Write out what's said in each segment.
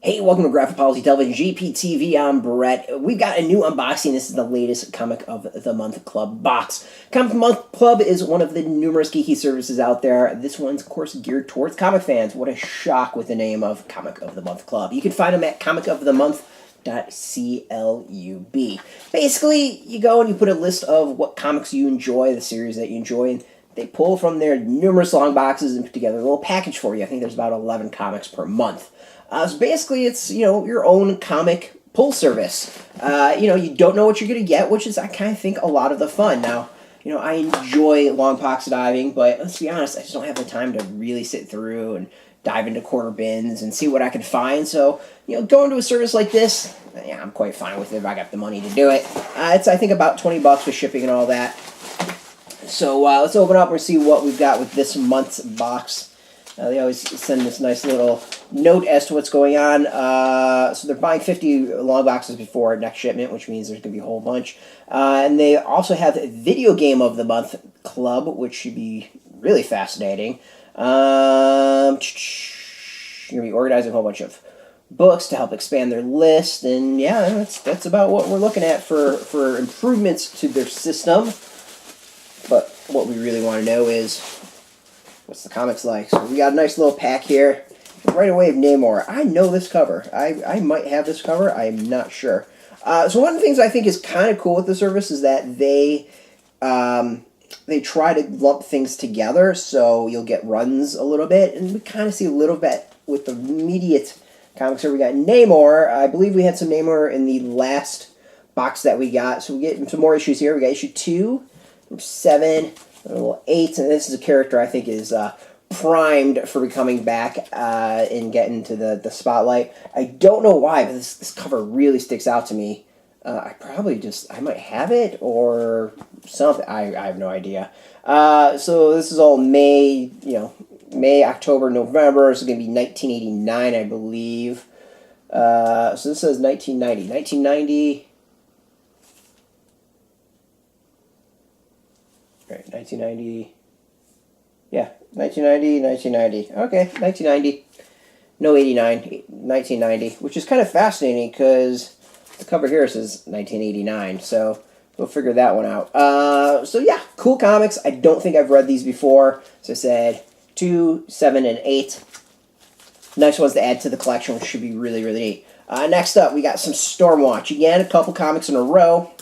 Hey, welcome to Graphic Policy Television, GPTV. I'm Brett. We've got a new unboxing. This is the latest Comic of the Month Club box. Comic of the Month Club is one of the numerous geeky services out there. This one's, of course, geared towards comic fans. What a shock with the name of Comic of the Month Club. You can find them at comicofthemonth.club. Basically, you go and you put a list of what comics you enjoy, the series that you enjoy, and they pull from their numerous long boxes and put together a little package for you. I think there's about 11 comics per month. So basically, it's, your own comic pull service. You don't know what you're going to get, which is, I kind of think, a lot of the fun. Now, I enjoy long box diving, but let's be honest, I just don't have the time to really sit through and dive into corner bins and see what I can find. So, going to a service like this, yeah, I'm quite fine with it if I got the money to do it. It's, I think, about $20 with shipping and all that. So let's open up and see what we've got with this month's box. They always send this nice little note as to what's going on. So they're buying 50 long boxes before next shipment, which means there's going to be a whole bunch. And they also have a Video Game of the Month Club, which should be really fascinating. You're going to be organizing a whole bunch of books to help expand their list. And yeah, that's about what we're looking at for improvements to their system. But what we really want to know is, what's the comics like? So we got a nice little pack here. Right away of Namor. I know this cover. I might have this cover. I'm not sure. So one of the things I think is kind of cool with the service is that they try to lump things together, so you'll get runs a little bit, and we kind of see a little bit with the immediate comics here. We got Namor. I believe we had some Namor in the last box that we got, so we get some more issues here. We got issue 2, 7, a little 8, and this is a character I think is primed for coming back and getting to the spotlight. I don't know why, but this cover really sticks out to me. I might have it or something. I have no idea. So this is all May, May, October, November. This is going to be 1989, I believe. So this says 1990. 1990... Right, 1990. Yeah, 1990. Okay, 1990. No 89, 1990, which is kind of fascinating because the cover here says 1989, so we'll figure that one out. So yeah, cool comics. I don't think I've read these before. As I said, 2, 7, and 8. Nice ones to add to the collection, which should be really, really neat. Next up, we got some Stormwatch. Again, a couple comics in a row,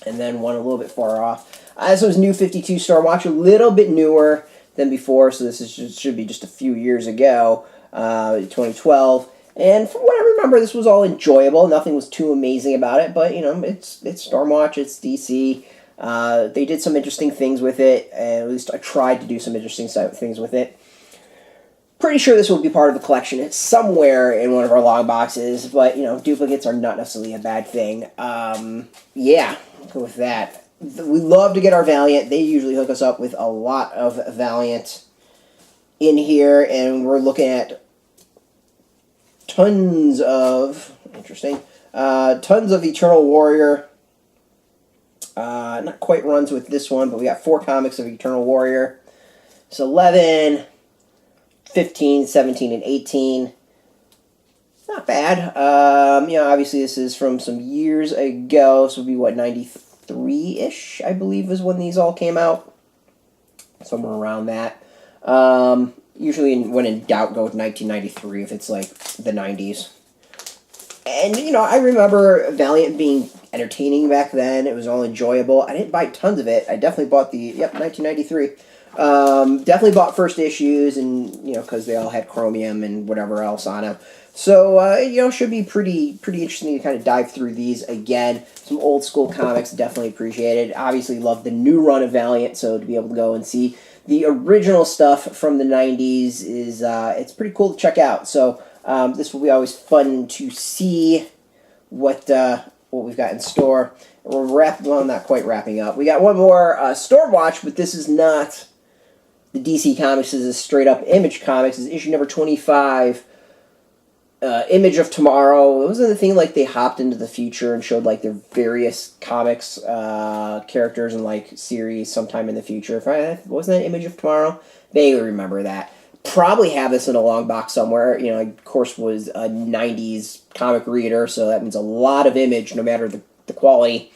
and then one a little bit far off. This was New 52 Stormwatch, a little bit newer than before, so this should be just a few years ago, 2012. And from what I remember, this was all enjoyable. Nothing was too amazing about it, but, it's Stormwatch, it's DC. They did some interesting things with it, and at least I tried to do some interesting things with it. Pretty sure this will be part of the collection. It's somewhere in one of our long boxes, but, duplicates are not necessarily a bad thing. Yeah, I'll go with that. We love to get our Valiant. They usually hook us up with a lot of Valiant in here, and we're looking at tons of Eternal Warrior. Not quite runs with this one, but we got 4 comics of Eternal Warrior. It's 11, 15, 17, and 18. Not bad. Obviously this is from some years ago, so it would be, what, 93-ish, I believe, is when these all came out. Somewhere around that. Usually, when in doubt, go with 1993 if it's like the 90s. And, I remember Valiant being entertaining back then. It was all enjoyable. I didn't buy tons of it. I definitely bought 1993. Definitely bought first issues, and, because they all had chromium and whatever else on them. So, should be pretty interesting to kind of dive through these again. Some old school comics, definitely appreciated. Obviously love the new run of Valiant, so to be able to go and see the original stuff from the 90s is, it's pretty cool to check out. So, this will be always fun to see what we've got in store. We're not quite wrapping up. We got one more Stormwatch, but this is not the DC Comics. This is straight up Image Comics. This is issue number 25. Image of Tomorrow. It was the thing, like, they hopped into the future and showed, like, their various comics characters and, like, series sometime in the future. Wasn't that Image of Tomorrow? Vaguely remember that. probably have this in a long box somewhere. You know, I, of course, was a 90s comic reader, so that means a lot of image, no matter the quality.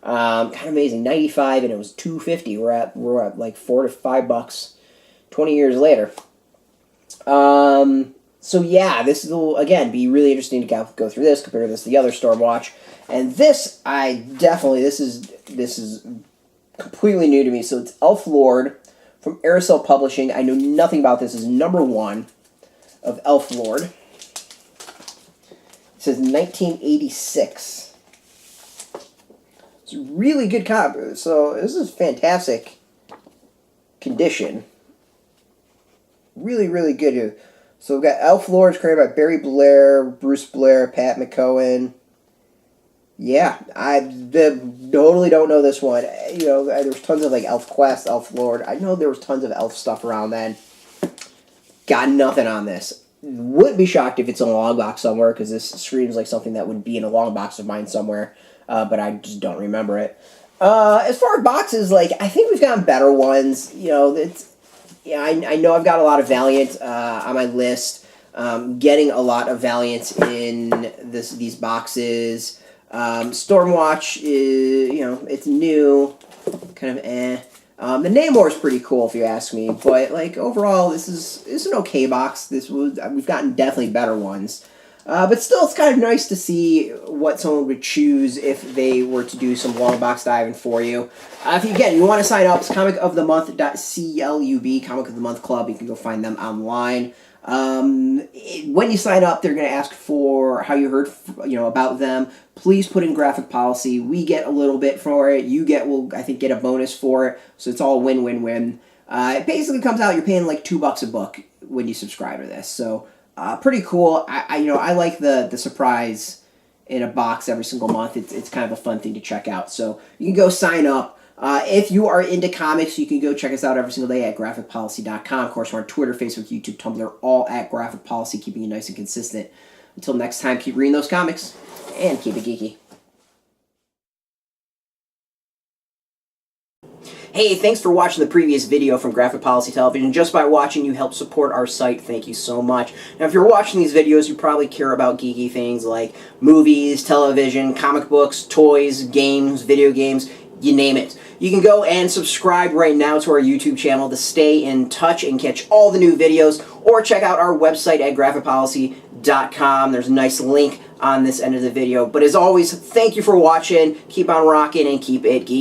Kind of amazing. 95, and it was $2.50. We're at like $4 to $5 20 years later. So yeah, this will again be really interesting to go through this, compare this to the other Stormwatch, and this this is completely new to me. So it's Elf Lord from Aerosol Publishing. I know nothing about this. This is #1 of Elf Lord. It says 1986. It's a really good copy. So this is fantastic condition. Really, really good. So we've got Elf Lord, created by Barry Blair, Bruce Blair, Pat McCohen. Yeah, I totally don't know this one. You know, there was tons of like Elf Quest, Elf Lord. I know there was tons of Elf stuff around then. Got nothing on this. Wouldn't be shocked if it's in a long box somewhere, because this screams like something that would be in a long box of mine somewhere. But I just don't remember it. As far as boxes, like, I think we've gotten better ones. You know, I know I've got a lot of Valiant on my list. Getting a lot of Valiant in these boxes. Stormwatch is, you know, it's new, kind of eh. The Namor is pretty cool if you ask me, but like overall, this is an okay box. We've gotten definitely better ones. But still, it's kind of nice to see what someone would choose if they were to do some long box diving for you. If you want to sign up, it's comicofthemonth.club, Comic of the Month Club. You can go find them online. When you sign up, they're going to ask for how you heard, about them. Please put in graphic policy. We get a little bit for it. Will I think get a bonus for it. So it's all win-win-win. It basically comes out you're paying like $2 a book when you subscribe to this. So. Pretty cool. I like the surprise in a box every single month. It's kind of a fun thing to check out. So you can go sign up. If you are into comics, you can go check us out every single day at graphicpolicy.com. Of course, we're on Twitter, Facebook, YouTube, Tumblr, all at Graphic Policy, keeping you nice and consistent. Until next time, keep reading those comics and keep it geeky. Hey, thanks for watching the previous video from Graphic Policy Television. Just by watching, you help support our site. Thank you so much. Now, if you're watching these videos, you probably care about geeky things like movies, television, comic books, toys, games, video games, you name it. You can go and subscribe right now to our YouTube channel to stay in touch and catch all the new videos, or check out our website at graphicpolicy.com. There's a nice link on this end of the video. But as always, thank you for watching. Keep on rocking and keep it geeky.